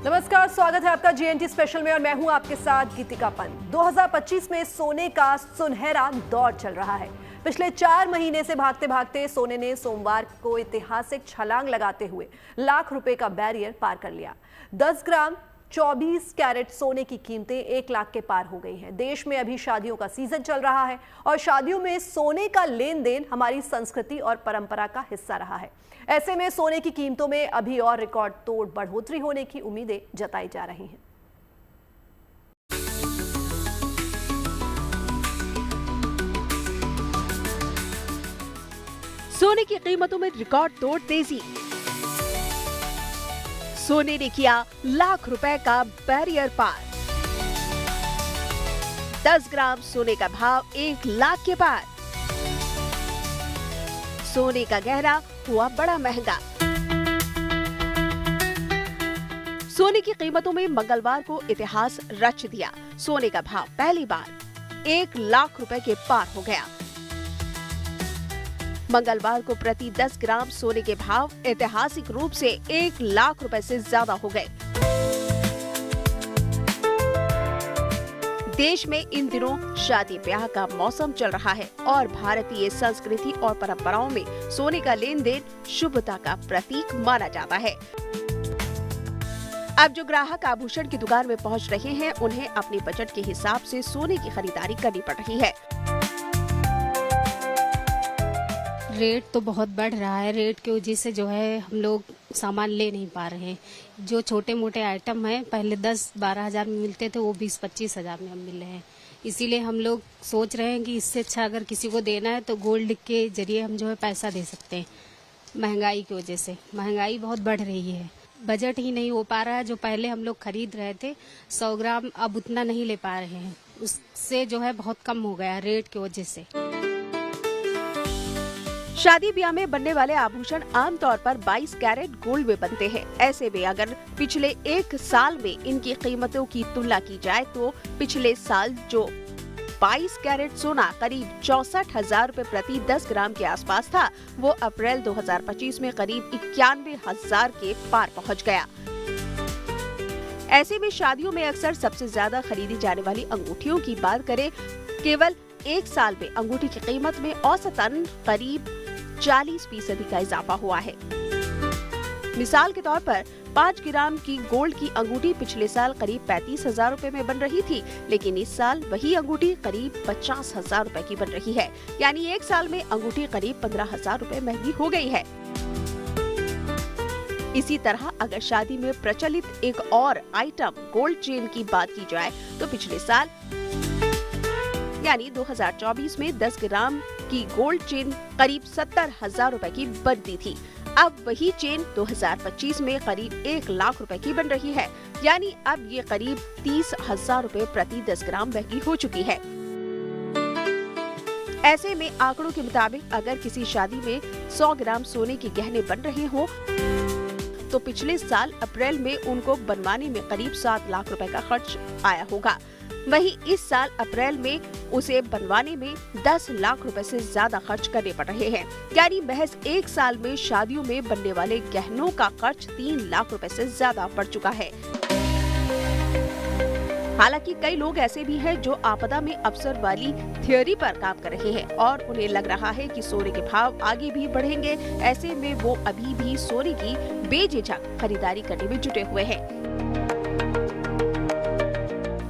नमस्कार, स्वागत है आपका जीएनटी स्पेशल में और मैं हूं आपके साथ गीतिका पंत। 2025 में सोने का सुनहरा दौर चल रहा है। पिछले 4 महीने से भागते भागते सोने ने सोमवार को ऐतिहासिक छलांग लगाते हुए लाख रुपए का बैरियर पार कर लिया। 10 ग्राम 24 कैरेट सोने की कीमतें 1 लाख के पार हो गई हैं। देश में अभी शादियों का सीजन चल रहा है और शादियों में सोने का लेन देन हमारी संस्कृति और परंपरा का हिस्सा रहा है। ऐसे में सोने की कीमतों में अभी और रिकॉर्ड तोड़ बढ़ोतरी होने की उम्मीदें जताई जा रही हैं। सोने की कीमतों में रिकॉर्ड तोड़ तेजी। सोने ने किया लाख रुपए का बैरियर पार। 10 ग्राम सोने का भाव 1 लाख के पार। सोने का गहना हुआ बड़ा महंगा। सोने की कीमतों में मंगलवार को इतिहास रच दिया। सोने का भाव पहली बार 1 लाख रुपए के पार हो गया। मंगलवार को प्रति 10 ग्राम सोने के भाव ऐतिहासिक रूप से 1 लाख रुपए से ज्यादा हो गए। देश में इन दिनों शादी ब्याह का मौसम चल रहा है और भारतीय संस्कृति और परंपराओं में सोने का लेन देन शुभता का प्रतीक माना जाता है। अब जो ग्राहक आभूषण की दुकान में पहुंच रहे हैं, उन्हें अपने बजट के हिसाब से सोने की खरीदारी करनी पड़ रही है। रेट तो बहुत बढ़ रहा है। रेट की वजह से जो है हम लोग सामान ले नहीं पा रहे हैं। जो छोटे मोटे आइटम हैं पहले 10-12 हज़ार में मिलते थे, वो 20-25 हज़ार में अब मिल रहे हैं। इसीलिए हम लोग सोच रहे हैं कि इससे अच्छा अगर किसी को देना है तो गोल्ड के जरिए हम जो है पैसा दे सकते हैं। महंगाई की वजह से महंगाई बहुत बढ़ रही है, बजट ही नहीं हो पा रहा है। जो पहले हम लोग खरीद रहे थे 100 ग्राम, अब उतना नहीं ले पा रहे हैं। उससे जो है बहुत कम हो गया रेट की वजह से। शादी ब्याह में बनने वाले आभूषण आमतौर पर 22 कैरेट गोल्ड में बनते हैं। ऐसे में अगर पिछले 1 साल में इनकी कीमतों की तुलना की जाए तो पिछले साल जो 22 कैरेट सोना करीब 64,000 रुपए प्रति 10 ग्राम के आसपास था, वो अप्रैल 2025 में करीब 91,000 के पार पहुंच गया। ऐसे में शादियों में अक्सर सबसे ज्यादा खरीदी जाने वाली अंगूठियों की बात करें, केवल 1 साल में अंगूठी की कीमत में औसतन करीब 40% का इजाफा हुआ है। मिसाल के तौर पर 5 ग्राम की गोल्ड की अंगूठी पिछले साल करीब 35,000 रुपए में बन रही थी, लेकिन इस साल वही अंगूठी करीब 50,000 रुपए की बन रही है। यानी 1 साल में अंगूठी करीब 15,000 रुपए महंगी हो गई है। इसी तरह अगर शादी में प्रचलित एक और आइटम गोल्ड चेन की बात की जाए तो पिछले साल यानी 2024 में 10 ग्राम की गोल्ड चेन करीब 70,000 रुपए की बनती थी। अब वही चेन 2025 में करीब 1 लाख रुपए की बन रही है। यानी अब ये करीब 30,000 रुपए प्रति 10 ग्राम महंगी हो चुकी है। ऐसे में आंकड़ों के मुताबिक अगर किसी शादी में 100 ग्राम सोने के गहने बन रहे हों तो पिछले साल अप्रैल में उनको बनवाने में करीब 7 लाख रुपए का खर्च आया होगा। वहीं इस साल अप्रैल में उसे बनवाने में 10 लाख रुपए से ज्यादा खर्च करने पड़ रहे हैं। यानी महज 1 साल में शादियों में बनने वाले गहनों का खर्च 3 लाख रुपए से ज्यादा बढ़ चुका है। हालांकि कई लोग ऐसे भी हैं जो आपदा में अवसर वाली थ्योरी पर काम कर रहे हैं और उन्हें लग रहा है कि सोने के भाव आगे भी बढ़ेंगे। ऐसे में वो अभी भी सोने की बेझिझक खरीदारी करने में जुटे हुए हैं।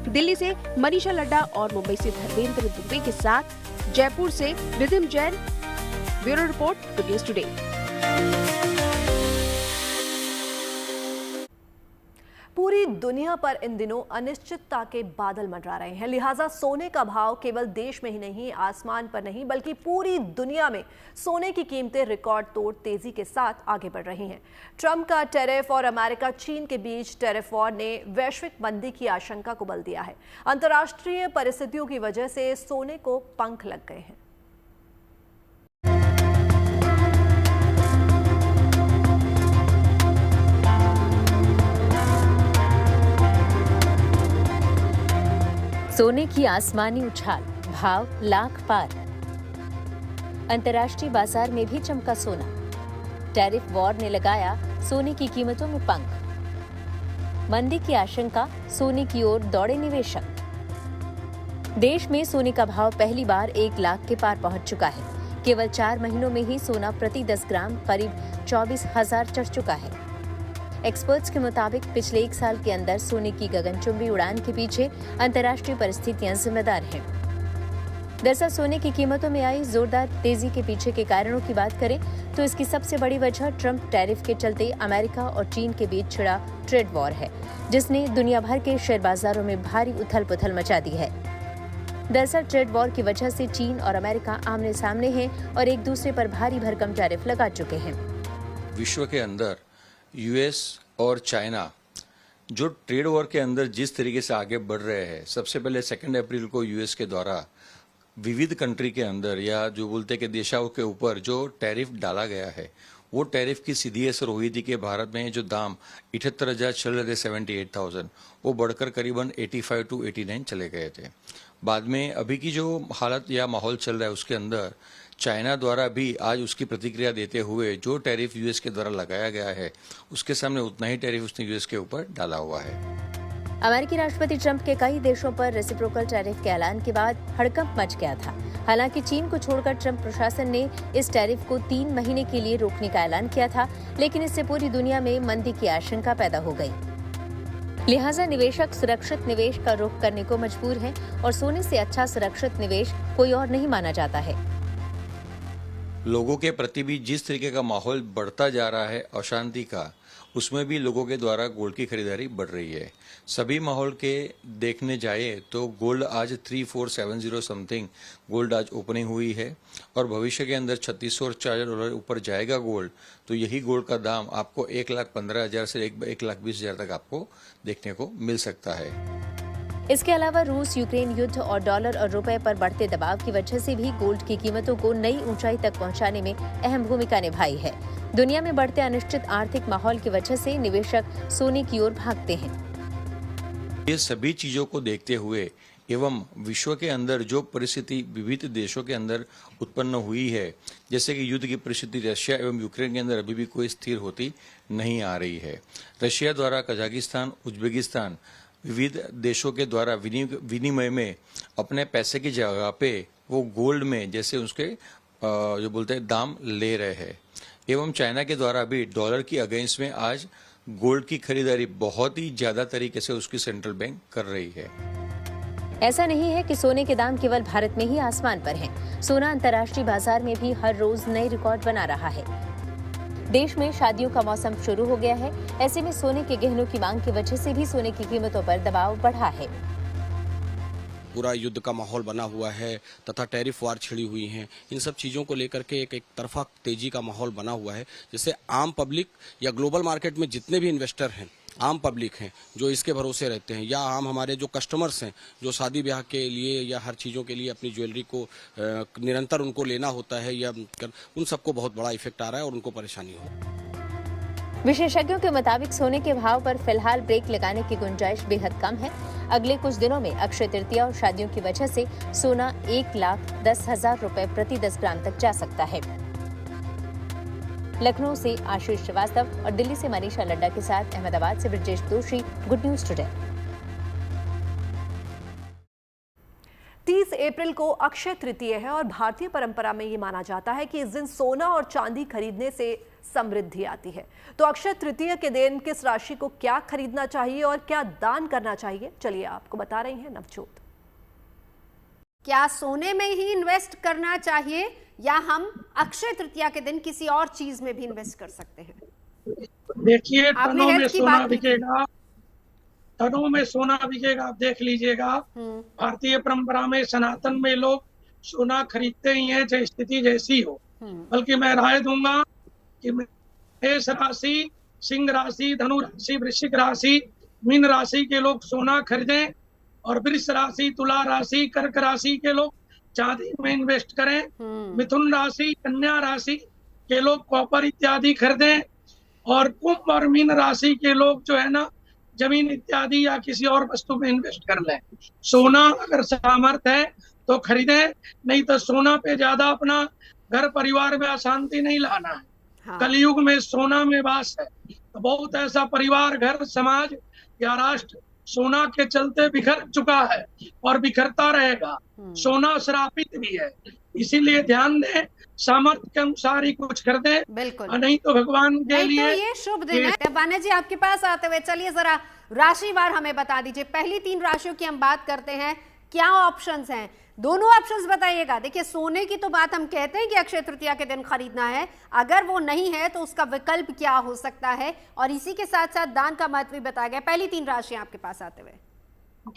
दिल्ली से मनीषा लड्डा और मुंबई से धर्मेंद्र दुबे के साथ जयपुर से Ridhim Jain, bureau report, good news today. पूरी दुनिया पर इन दिनों अनिश्चितता के बादल मंडरा रहे हैं, लिहाजा सोने का भाव केवल देश में ही नहीं, आसमान पर नहीं बल्कि पूरी दुनिया में सोने की कीमतें रिकॉर्ड तोड़ तेजी के साथ आगे बढ़ रही हैं। ट्रंप का टैरिफ और अमेरिका चीन के बीच टैरिफ वॉर ने वैश्विक मंदी की आशंका को बल दिया है। अंतर्राष्ट्रीय परिस्थितियों की वजह से सोने को पंख लग गए हैं। सोने की आसमानी उछाल, भाव लाख पार। अंतर्राष्ट्रीय बाजार में भी चमका सोना। टैरिफ वॉर ने लगाया सोने की कीमतों में पंख। मंदी की आशंका, सोने की ओर दौड़े निवेशक। देश में सोने का भाव पहली बार 1 लाख के पार पहुंच चुका है। केवल 4 महीनों में ही सोना प्रति 10 ग्राम करीब 24,000 चढ़ चुका है। एक्सपर्ट्स के मुताबिक पिछले 1 साल के अंदर सोने की गगनचुंबी उड़ान के पीछे अंतर्राष्ट्रीय परिस्थितियां जिम्मेदार हैं। दरअसल सोने की कीमतों में आई जोरदार तेजी के पीछे के कारणों की बात करें तो इसकी सबसे बड़ी वजह ट्रंप टैरिफ के चलते अमेरिका और चीन के बीच छिड़ा ट्रेड वॉर है, जिसने दुनिया भर के शेयर बाजारों में भारी उथल पुथल मचा दी है। दरअसल ट्रेड वॉर की वजह से चीन और अमेरिका आमने सामने हैं और एक दूसरे पर भारी भरकम टैरिफ लगा चुके हैं। विश्व के अंदर यूएस और चाइना जो ट्रेड वॉर के अंदर जिस तरीके से आगे बढ़ रहे हैं, सबसे पहले 2 अप्रैल को यूएस के द्वारा विविध कंट्री के अंदर या जो बोलते के देशों के ऊपर जो टैरिफ डाला गया है, वो टैरिफ की सीधी असर हुई थी कि भारत में जो दाम 78,000 चल रहे थे, 78,000, वो बढ़कर करीबन 85 to 89 चले गए थे। बाद में अभी की जो हालत या माहौल चल रहा है उसके अंदर चाइना द्वारा भी आज उसकी प्रतिक्रिया देते हुए जो टैरिफ यूएस के द्वारा लगाया गया है उसके सामने उतना ही टैरिफ उसने यूएस के ऊपर डाला हुआ है। अमेरिकी राष्ट्रपति ट्रंप के कई देशों पर रेसिप्रोकल टैरिफ के ऐलान के बाद हड़कंप मच गया था। हालांकि चीन को छोड़कर ट्रंप प्रशासन ने इस टैरिफ को 3 महीने के लिए रोकने का ऐलान किया था, लेकिन इससे पूरी दुनिया में मंदी की आशंका पैदा हो गई। लिहाजा निवेशक सुरक्षित निवेश का रुख करने को मजबूर हैं और सोने से अच्छा सुरक्षित निवेश कोई और नहीं माना जाता है। लोगों के प्रति भी जिस तरीके का माहौल बढ़ता जा रहा है अशांति का, उसमें भी लोगों के द्वारा गोल्ड की खरीदारी बढ़ रही है। सभी माहौल के देखने जाए तो गोल्ड आज 3470 समथिंग गोल्ड आज ओपनिंग हुई है और भविष्य के अंदर $36,000 ऊपर जाएगा गोल्ड, तो यही गोल्ड का दाम आपको 1,15,000 से 1,20,000 तक आपको देखने को मिल सकता है। इसके अलावा रूस यूक्रेन युद्ध और डॉलर और रुपए पर बढ़ते दबाव की वजह से भी गोल्ड की कीमतों को नई ऊंचाई तक पहुंचाने में अहम भूमिका निभाई है। दुनिया में बढ़ते अनिश्चित आर्थिक माहौल की वजह से निवेशक सोने की ओर भागते हैं। ये सभी चीजों को देखते हुए एवं विश्व के अंदर जो परिस्थिति विविध देशों के अंदर उत्पन्न हुई है, जैसे कि युद्ध की परिस्थिति रशिया एवं यूक्रेन के अंदर अभी भी कोई स्थिर होती नहीं आ रही है। रशिया द्वारा कजाकिस्तान, उज्बेकिस्तान विविध देशों के द्वारा विनिमय में अपने पैसे की जगह पे वो गोल्ड में जैसे उसके जो बोलते हैं दाम ले रहे हैं, एवं चाइना के द्वारा भी डॉलर की अगेंस्ट में आज गोल्ड की खरीदारी बहुत ही ज्यादा तरीके से उसकी सेंट्रल बैंक कर रही है। ऐसा नहीं है कि सोने के दाम केवल भारत में ही आसमान पर हैं। सोना अंतर्राष्ट्रीय बाजार में भी हर रोज नए रिकॉर्ड बना रहा है। देश में शादियों का मौसम शुरू हो गया है। ऐसे में सोने के गहनों की मांग की वजह से भी सोने की कीमतों पर दबाव बढ़ा है। पूरा युद्ध का माहौल बना हुआ है तथा टैरिफ वार छिड़ी हुई हैं। इन सब चीज़ों को लेकर के एक तरफा तेजी का माहौल बना हुआ है, जिससे आम पब्लिक या ग्लोबल मार्केट में जितने भी इन्वेस्टर हैं, आम पब्लिक हैं जो इसके भरोसे रहते हैं, या आम हमारे जो कस्टमर्स हैं जो शादी ब्याह के लिए या हर चीज़ों के लिए अपनी ज्वेलरी को निरंतर उनको लेना होता है, या उन सबको बहुत बड़ा इफेक्ट आ रहा है और उनको परेशानी हो। विशेषज्ञों के मुताबिक सोने के भाव पर फिलहाल ब्रेक लगाने की गुंजाइश बेहद कम है। अगले कुछ दिनों में अक्षय तृतीया और शादियों की वजह से सोना 1,10,000 रुपए प्रति 10 ग्राम तक जा सकता है। लखनऊ से आशीष श्रीवास्तव और दिल्ली से मनीषा लड्डा के साथ अहमदाबाद से ब्रजेश दोषी, गुड न्यूज टुडे। 30 अप्रैल को अक्षय तृतीया है और भारतीय परंपरा में ये माना जाता है कि इस दिन सोना और चांदी खरीदने से समृद्धि आती है। तो अक्षय तृतीया के दिन किस राशि को क्या खरीदना चाहिए और क्या दान करना चाहिए, चलिए आपको बता रही हैं नवजोत। क्या सोने में ही इन्वेस्ट करना चाहिए या हम अक्षय तृतीया के दिन किसी और चीज में भी इन्वेस्ट कर सकते हैं? देखिए, टनों में सोना बिकेगा, टनों में सोना बिकेगा। आप देख लीजिएगा, भारतीय परंपरा में, सनातन में लोग सोना खरीदते ही हैं, चाहे स्थिति जैसी हो। बल्कि मैं राय दूंगा कि मेष राशि, सिंह राशि, धनु राशि, वृश्चिक राशि, मीन राशि के लोग सोना खरीदें और वृष राशि, तुला राशि, कर्क राशि के लोग चांदी में इन्वेस्ट करें। मिथुन राशि, कन्या राशि के लोग कॉपर इत्यादि खरीदें और कुंभ और मीन राशि के लोग जो है ना जमीन इत्यादि या किसी और वस्तु में इन्वेस्ट कर लें। सोना अगर सामर्थ्य है तो खरीदें, नहीं तो सोना पे ज्यादा अपना घर परिवार में अशांति नहीं लाना है। हाँ। कलयुग में सोना में वास है, तो बहुत ऐसा परिवार, घर, समाज या राष्ट्र सोना के चलते बिखर चुका है और बिखरता रहेगा। सोना श्रापित भी है, इसीलिए ध्यान दें, सामर्थ्य के अनुसार ही कुछ खरीदें, बिल्कुल, नहीं तो भगवान के लिए तो ये शुभ दिन है। बाने जी आपके पास आते हुए चलिए जरा राशिवार हमें बता दीजिए। पहली 3 राशियों की हम बात करते हैं, क्या ऑप्शंस हैं? दोनों ऑप्शंस बताइएगा। देखिए, सोने की तो बात हम कहते हैं कि अक्षय तृतीया के दिन खरीदना है, अगर वो नहीं है तो उसका विकल्प क्या हो सकता है, और इसी के साथ साथ दान का महत्व भी बताया गया। पहली 3 राशियां आपके पास आते हुए।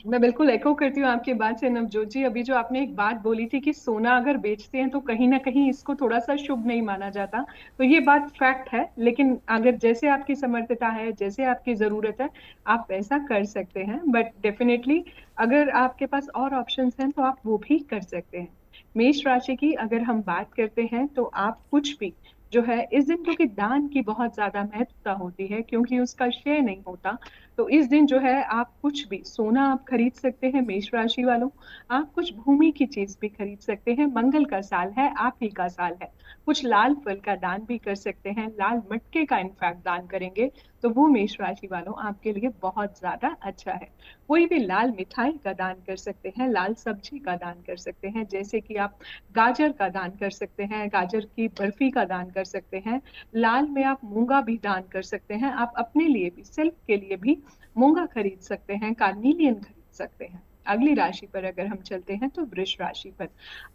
मैं बिल्कुल एको करती हूँ आपकी बात से नवजोत जी। अभी जो आपने एक बात बोली थी कि सोना अगर बेचते हैं तो कहीं ना कहीं इसको थोड़ा सा शुभ नहीं माना जाता, तो ये बात फैक्ट है। लेकिन अगर जैसे आपकी समर्थता है, जैसे आपकी जरूरत है, आप ऐसा कर सकते हैं। बट डेफिनेटली अगर आपके पास और ऑप्शंस हैं तो आप वो भी कर सकते हैं। मेष राशि की अगर हम बात करते हैं तो आप कुछ भी जो है इस दिन, क्योंकि दान की बहुत ज्यादा महत्वता होती है, क्योंकि उसका क्षय नहीं होता, तो इस दिन जो है आप कुछ भी सोना आप खरीद सकते हैं। मेष राशि वालों, आप कुछ भूमि की चीज भी खरीद सकते हैं। मंगल का साल है, आप ही का साल है। कुछ लाल फल का दान भी कर सकते हैं, लाल मटके का इनफैक्ट दान करेंगे तो वो मेष राशि वालों आपके लिए बहुत ज्यादा अच्छा है। कोई भी लाल मिठाई का दान कर सकते हैं, लाल सब्जी का दान कर सकते हैं, जैसे कि आप गाजर का दान कर सकते हैं, गाजर की बर्फी का दान कर सकते हैं। लाल में आप मूंगा भी दान कर सकते हैं। आप अपने लिए भी, सेल्फ के लिए भी मूंगा खरीद सकते हैं, कार्निलियन खरीद सकते हैं। अगली राशि पर अगर हम चलते हैं तो वृष राशि पर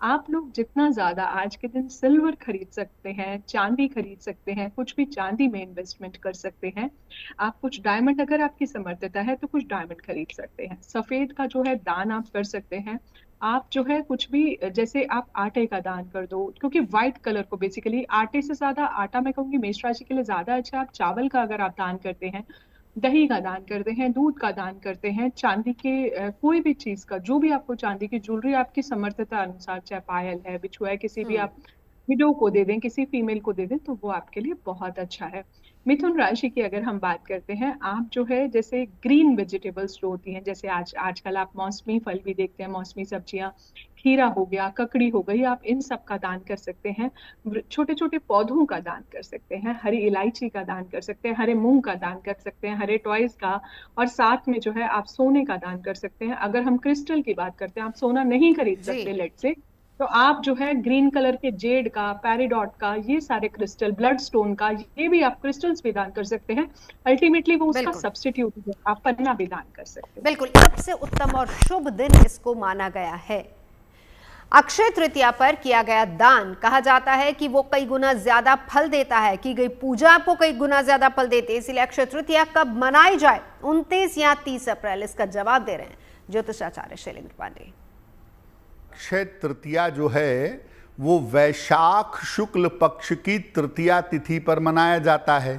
आप लोग जितना ज्यादा आज के दिन सिल्वर खरीद सकते हैं, चांदी खरीद सकते हैं, कुछ भी चांदी में इन्वेस्टमेंट कर सकते हैं। आप कुछ डायमंड, अगर आपकी समर्थता है तो कुछ डायमंड खरीद सकते हैं। सफेद का जो है दान आप कर सकते हैं। आप जो है कुछ भी, जैसे आप आटे का दान कर दो, क्योंकि व्हाइट कलर को बेसिकली आटे से ज्यादा, आटा मैं कहूंगी मेष राशि के लिए ज्यादा अच्छा। आप चावल का अगर आप दान करते हैं, दही का दान करते हैं, दूध का दान करते हैं, चांदी के कोई भी चीज का, जो भी आपको चांदी की ज्वेलरी आपकी समर्थता अनुसार, चाहे पायल है, बिछुआ है, किसी भी आप विडो को दे दें, किसी फीमेल को दे दें, तो वो आपके लिए बहुत अच्छा है। मिथुन राशि की अगर हम बात करते हैं, आप जो है जैसे ग्रीन वेजिटेबल्स जो होती हैं, जैसे आजकल आप मौसमी फल भी देखते हैं, मौसमी सब्जियां, खीरा हो गया, ककड़ी हो गई, आप इन सब का दान कर सकते हैं। छोटे छोटे पौधों का दान कर सकते हैं, हरी इलायची का दान कर सकते हैं, हरे मूंग का दान कर सकते हैं, हरे टॉयज का, और साथ में जो है आप सोने का दान कर सकते हैं। अगर हम क्रिस्टल की बात करते हैं, आप सोना नहीं खरीद सकते लेट से, तो आप जो है ग्रीन कलर के जेड का, पैराडॉट का, ये सारे क्रिस्टल, ब्लड स्टोन का, ये भी आप क्रिस्टल्स भी दान कर सकते हैं। अल्टीमेटली वो उसका सब्स्टिट्यूट है, आप पन्ना भी दान कर सकते हैं। बिल्कुल, सबसे उत्तम और शुभ दिन इसको माना गया है। अक्षय तृतीया पर किया गया दान, कहा जाता है कि वो कई गुना ज्यादा फल देता है, की गई पूजा आपको कई गुना ज्यादा फल देती है। इसलिए अक्षय तृतीया कब मनाई जाए, 29 या 30 अप्रैल, इसका जवाब दे रहे हैं ज्योतिषाचार्य शैलेंद्र पांडे। अक्षय तृतीया जो है वो वैशाख शुक्ल पक्ष की तृतीया तिथि पर मनाया जाता है।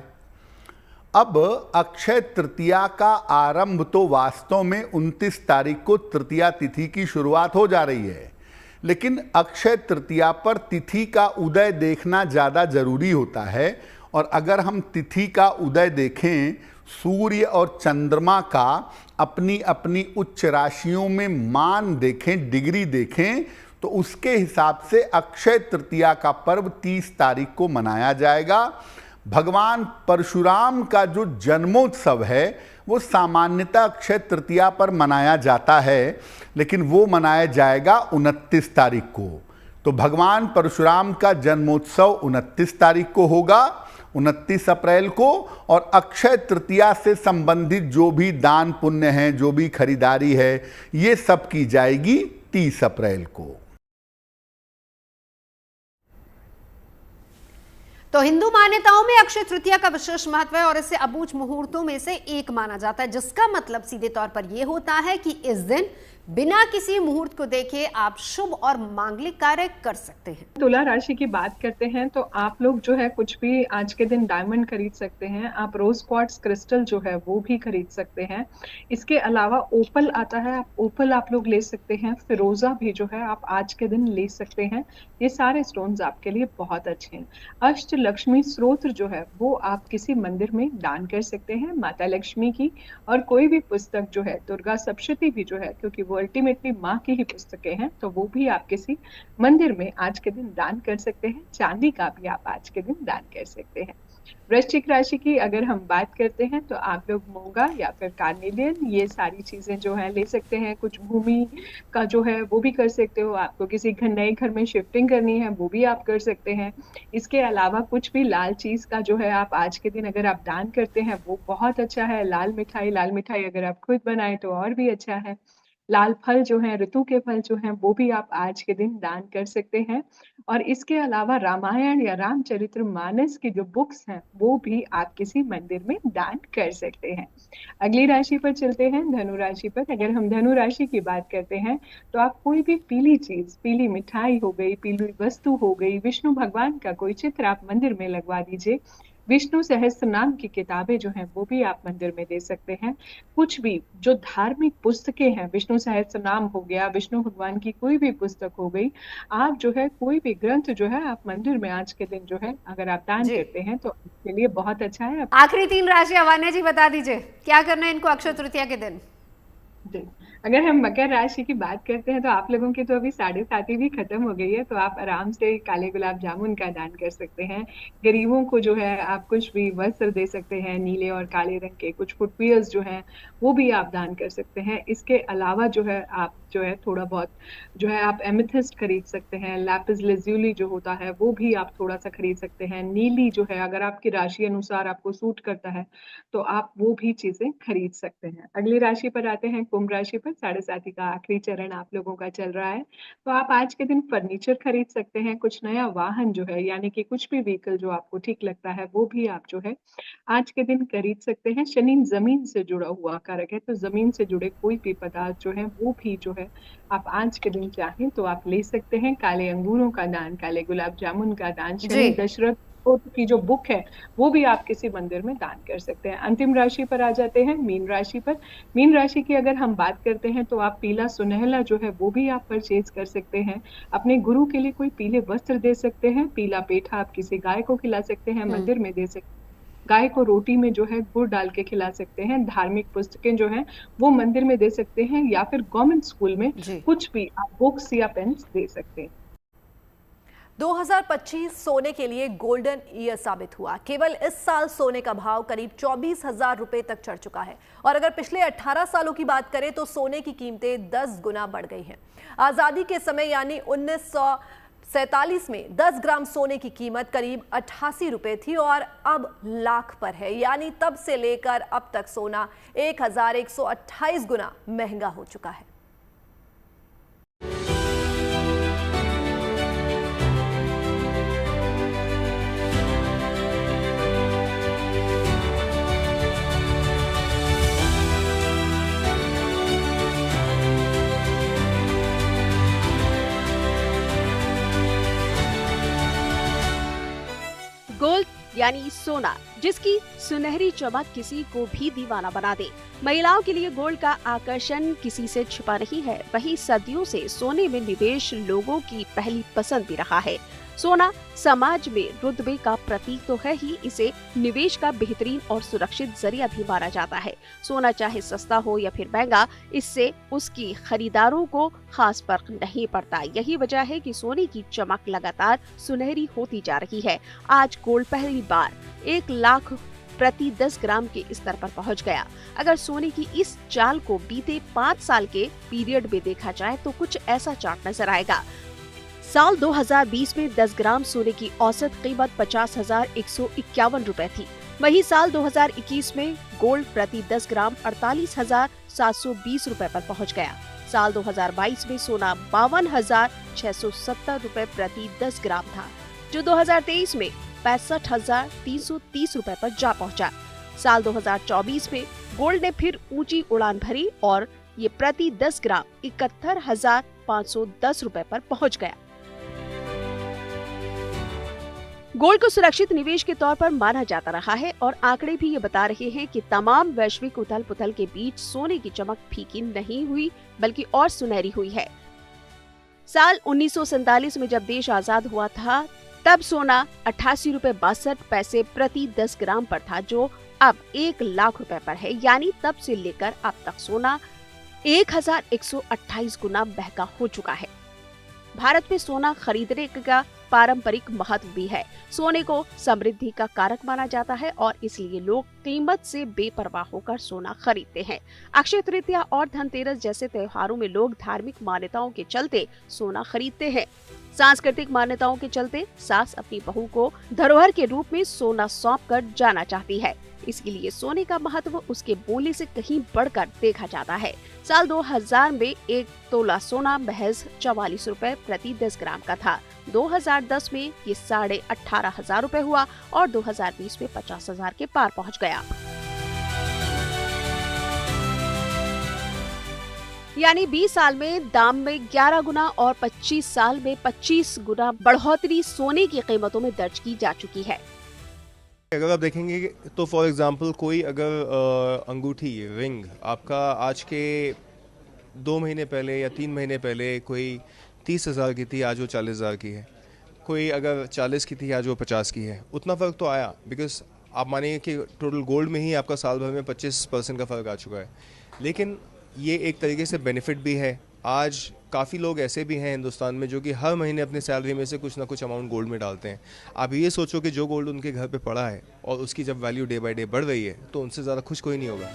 अब अक्षय तृतीया का आरंभ तो वास्तव में 29 तारीख को तृतीया तिथि की शुरुआत हो जा रही है, लेकिन अक्षय तृतीया पर तिथि का उदय देखना ज़्यादा जरूरी होता है। और अगर हम तिथि का उदय देखें, सूर्य और चंद्रमा का अपनी अपनी उच्च राशियों में मान देखें, डिग्री देखें, तो उसके हिसाब से अक्षय तृतीया का पर्व 30 तारीख को मनाया जाएगा। भगवान परशुराम का जो जन्मोत्सव है वो सामान्यतः अक्षय तृतीया पर मनाया जाता है, लेकिन वो मनाया जाएगा 29 तारीख को। तो भगवान परशुराम का जन्मोत्सव 29 तारीख को होगा, 29 अप्रैल को। और अक्षय तृतीया से संबंधित जो भी दान पुण्य हैं, जो भी खरीदारी है, ये सब की जाएगी 30 अप्रैल को। तो हिंदू मान्यताओं में अक्षय तृतीया का विशेष महत्व है और इसे अबूझ मुहूर्तों में से एक माना जाता है, जिसका मतलब सीधे तौर पर यह होता है कि इस दिन बिना किसी मुहूर्त को देखे आप शुभ और मांगलिक कार्य कर सकते हैं। तुला राशि की बात करते हैं तो आप लोग जो है कुछ भी आज के दिन डायमंड खरीद सकते हैं। आप रोज क्वार्ट्ज क्रिस्टल जो है वो भी खरीद सकते हैं। इसके अलावा ओपल आता है, आप ओपल आप लोग ले सकते हैं। फिरोजा भी जो है आप आज के दिन ले सकते हैं। ये सारे स्टोन्स आपके लिए बहुत अच्छे हैं। अष्ट लक्ष्मी स्त्रोत्र जो है वो आप किसी मंदिर में दान कर सकते हैं, माता लक्ष्मी की। और कोई भी पुस्तक जो है, दुर्गा सप्तशती भी जो है, क्योंकि अल्टीमेटली माँ की ही पुस्तकें हैं, तो वो भी आप किसी मंदिर में आज के दिन दान कर सकते हैं। चांदी का भी आप आज के दिन दान कर सकते हैं। वृश्चिक राशि की अगर हम बात करते हैं तो आप लोग मूंगा या फिर कार्नेलियन ये सारी चीजें जो है ले सकते हैं। कुछ भूमि का जो है वो भी कर सकते हो। आपको किसी नए घर में शिफ्टिंग करनी है वो भी आप कर सकते हैं। इसके अलावा कुछ भी लाल चीज का जो है आप आज के दिन अगर आप दान करते हैं वो बहुत अच्छा है। लाल मिठाई अगर आप खुद बनाए तो और भी अच्छा है। लाल फल जो है, ऋतु के फल जो हैं वो भी आप आज के दिन दान कर सकते हैं। और इसके अलावा रामायण या रामचरितमानस की जो बुक्स हैं वो भी आप किसी मंदिर में दान कर सकते हैं। अगली राशि पर चलते हैं, धनु राशि पर। अगर हम धनु राशि की बात करते हैं तो आप कोई भी पीली चीज, पीली मिठाई हो गई, पीली वस्तु हो गई, विष्णु भगवान का कोई चित्र आप मंदिर में लगवा दीजिए। विष्णु सहस्त्र नाम की किताबें जो हैं वो भी आप मंदिर में दे सकते हैं। कुछ भी जो धार्मिक पुस्तकें हैं, विष्णु सहस्त्र नाम हो गया, विष्णु भगवान की कोई भी पुस्तक हो गई, आप जो है कोई भी ग्रंथ जो है आप मंदिर में आज के दिन जो है अगर आप दान करते हैं तो आपके लिए बहुत अच्छा है। आखिरी 3 राशि अवान्या जी बता दीजिए क्या करना है इनको अक्षय तृतीया के दिन। जी, अगर हम मकर राशि की बात करते हैं तो आप लोगों की तो अभी 7:30 भी खत्म हो गई है, तो आप आराम से काले गुलाब जामुन का दान कर सकते हैं। गरीबों को जो है आप कुछ भी वस्त्र दे सकते हैं, नीले और काले रंग के कुछ फुटवियर्स जो हैं वो भी आप दान कर सकते हैं। इसके अलावा जो है आप जो है थोड़ा बहुत जो है आप एमेथिस्ट खरीद सकते हैं। लैपिस लैजुली जो होता है वो भी आप थोड़ा सा खरीद सकते हैं। नीली जो है अगर आपकी राशि अनुसार आपको सूट करता है तो आप वो भी चीजें खरीद सकते हैं। अगली राशि पर आते हैं, कुंभ राशि पर। 7:30 का आखिरी चरण आप लोगों का चल रहा है, तो आप आज के दिन फर्नीचर खरीद सकते हैं। कुछ नया वाहन जो है यानी कि कुछ भी व्हीकल जो आपको ठीक लगता है वो भी आप जो है आज के दिन खरीद सकते हैं। शनि जमीन से जुड़ा हुआ कारक है, तो जमीन से जुड़े कोई भी पदार्थ जो है वो भी जो है आप आज के दिन चाहें तो आप ले सकते हैं। काले अंगूरों का दान, काले गुलाब जामुन का दान, शनि दशरथ की जो बुक है वो भी आप किसी मंदिर में दान कर सकते हैं। अंतिम राशि पर आ जाते हैं, मीन राशि पर। मीन राशि की अगर हम बात करते हैं तो आप पीला सुनहला जो है वो भी आप परचेज कर सकते हैं। अपने गुरु के लिए कोई पीले वस्त्र दे सकते हैं। पीला पेठा आप किसी गाय को खिला सकते हैं, मंदिर में दे सकते हैं। गाय को रोटी में जो है गुड़ डाल के खिला सकते हैं। धार्मिक पुस्तकें जो हैं वो मंदिर में दे सकते हैं, या फिर गवर्नमेंट स्कूल में कुछ भी आप बुक्स या पेन्स दे सकते हैं। 2025 सोने के लिए गोल्डन ईयर साबित हुआ। केवल इस साल सोने का भाव करीब 24,000 रुपए तक चढ़ चुका है, और अगर पिछले 18 सालों की बात करें तो सोने की कीमतें 10 गुना बढ़ गई हैं। आजादी के समय यानी 1947 में 10 ग्राम सोने की कीमत करीब 88 रुपए थी और अब लाख पर है, यानी तब से लेकर अब तक सोना 1128 गुना महंगा हो चुका है। गोल्ड यानी सोना, जिसकी सुनहरी चमक किसी को भी दीवाना बना दे। महिलाओं के लिए गोल्ड का आकर्षण किसी से छिपा नहीं है। वहीं सदियों से सोने में निवेश लोगों की पहली पसंद भी रहा है। सोना समाज में रुतबे का प्रतीक तो है ही, इसे निवेश का बेहतरीन और सुरक्षित जरिया भी माना जाता है। सोना चाहे सस्ता हो या फिर महंगा, इससे उसकी खरीदारों को खास फर्क नहीं पड़ता। यही वजह है कि सोने की चमक लगातार सुनहरी होती जा रही है। आज गोल्ड पहली बार 1 लाख प्रति 10 ग्राम के स्तर पर पहुंच गया। अगर सोने की इस चाल को बीते 5 साल के पीरियड में देखा जाए तो कुछ ऐसा चार्ट नजर आएगा। साल 2020 में 10 ग्राम सोने की औसत कीमत 50,151 रुपए थी। वहीं साल 2021 में गोल्ड प्रति 10 ग्राम 48,720 रुपए पर पहुंच गया। साल 2022 में सोना 52,670 रुपए प्रति 10 ग्राम था, जो 2023 में 65,330 रुपए पर जा पहुंचा। साल 2024 में गोल्ड ने फिर ऊंची उड़ान भरी और ये प्रति 10 ग्राम 71,510 रुपए पर पहुंच गया। गोल्ड को सुरक्षित निवेश के तौर पर माना जाता रहा है और आंकड़े भी ये बता रहे हैं कि तमाम वैश्विक उथल पुथल के बीच सोने की चमक फीकी नहीं हुई, बल्कि और सुनहरी हुई है। साल 1947 में जब देश आजाद हुआ था, तब सोना 88 रुपए 62 पैसे प्रति 10 ग्राम पर था, जो अब 1 लाख रुपए पर है। यानी तब से लेकर अब तक सोना 1128 गुना महंगा हो चुका है। भारत में सोना खरीदने का पारंपरिक महत्व भी है। सोने को समृद्धि का कारक माना जाता है और इसलिए लोग कीमत से बेपरवाह होकर सोना खरीदते हैं। अक्षय तृतीया और धनतेरस जैसे त्योहारों में लोग धार्मिक मान्यताओं के चलते सोना खरीदते हैं। सांस्कृतिक मान्यताओं के चलते सास अपनी बहू को धरोहर के रूप में सोना सौंपकर जाना चाहती है। इसके लिए सोने का महत्व उसके मूल्य से कहीं बढ़कर देखा जाता है। साल 2000 में 1 तोला सोना महज 44 रुपए प्रति 10 ग्राम का था। 2010 में ये 18,500 रुपए हुआ और 2020 में 50,000 के पार पहुंच गया। यानी 20 साल में दाम में 11 गुना और 25 साल में 25 गुना बढ़ोतरी सोने की कीमतों में दर्ज की जा चुकी है। अगर आप देखेंगे तो फॉर एग्जांपल कोई अगर अंगूठी रिंग आपका आज के 2 महीने पहले या 3 महीने पहले कोई 30,000 की थी, आज वो 40,000 की है। कोई अगर 40 की थी, आज वो 50 की है। उतना फ़र्क तो आया, बिकॉज आप मानिए कि टोटल गोल्ड में ही आपका साल भर में 25% का फ़र्क आ चुका है। लेकिन ये एक तरीके से बेनिफिट भी है। आज काफ़ी लोग ऐसे भी हैं हिंदुस्तान में जो कि हर महीने अपनी सैलरी में से कुछ ना कुछ अमाउंट गोल्ड में डालते हैं। आप ये सोचो कि जो गोल्ड उनके घर पे पड़ा है और उसकी जब वैल्यू डे बाय डे बढ़ रही है तो उनसे ज़्यादा खुश कोई नहीं होगा।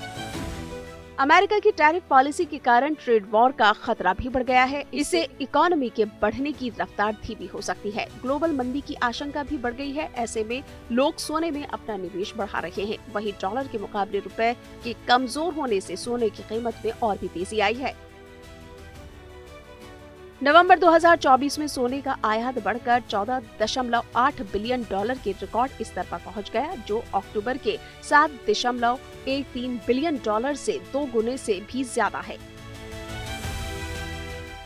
अमेरिका की टैरिफ पॉलिसी के कारण ट्रेड वॉर का खतरा भी बढ़ गया है। इससे इकोनॉमी के बढ़ने की रफ्तार धीमी हो सकती है। ग्लोबल मंदी की आशंका भी बढ़ गई है। ऐसे में लोग सोने में अपना निवेश बढ़ा रहे हैं। वहीं डॉलर के मुकाबले रुपए के कमजोर होने से सोने की कीमत में और भी तेजी आई है। नवंबर 2024 में सोने का आयात बढ़कर 14.8 बिलियन डॉलर के रिकॉर्ड स्तर पर पहुंच गया, जो अक्टूबर के 7.13 बिलियन डॉलर से 2 गुने से भी ज्यादा है।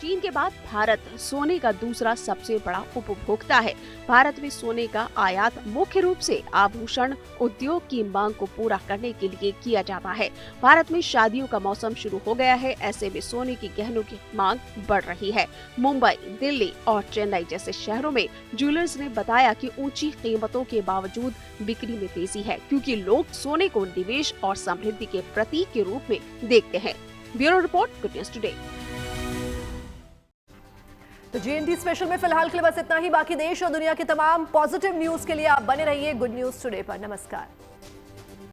चीन के बाद भारत सोने का दूसरा सबसे बड़ा उपभोक्ता है। भारत में सोने का आयात मुख्य रूप से आभूषण उद्योग की मांग को पूरा करने के लिए किया जाता है। भारत में शादियों का मौसम शुरू हो गया है। ऐसे में सोने की गहनों की मांग बढ़ रही है। मुंबई, दिल्ली और चेन्नई जैसे शहरों में ज्वेलर्स ने बताया कि ऊंची कीमतों के बावजूद बिक्री में तेजी है, क्योंकि लोग सोने को निवेश और समृद्धि के प्रतीक के रूप में देखते हैं। Bureau report, good news today. तो जीएनटी स्पेशल में फिलहाल के लिए बस इतना ही। बाकी देश और दुनिया की तमाम पॉजिटिव न्यूज के लिए आप बने रहिए गुड न्यूज टुडे पर। नमस्कार।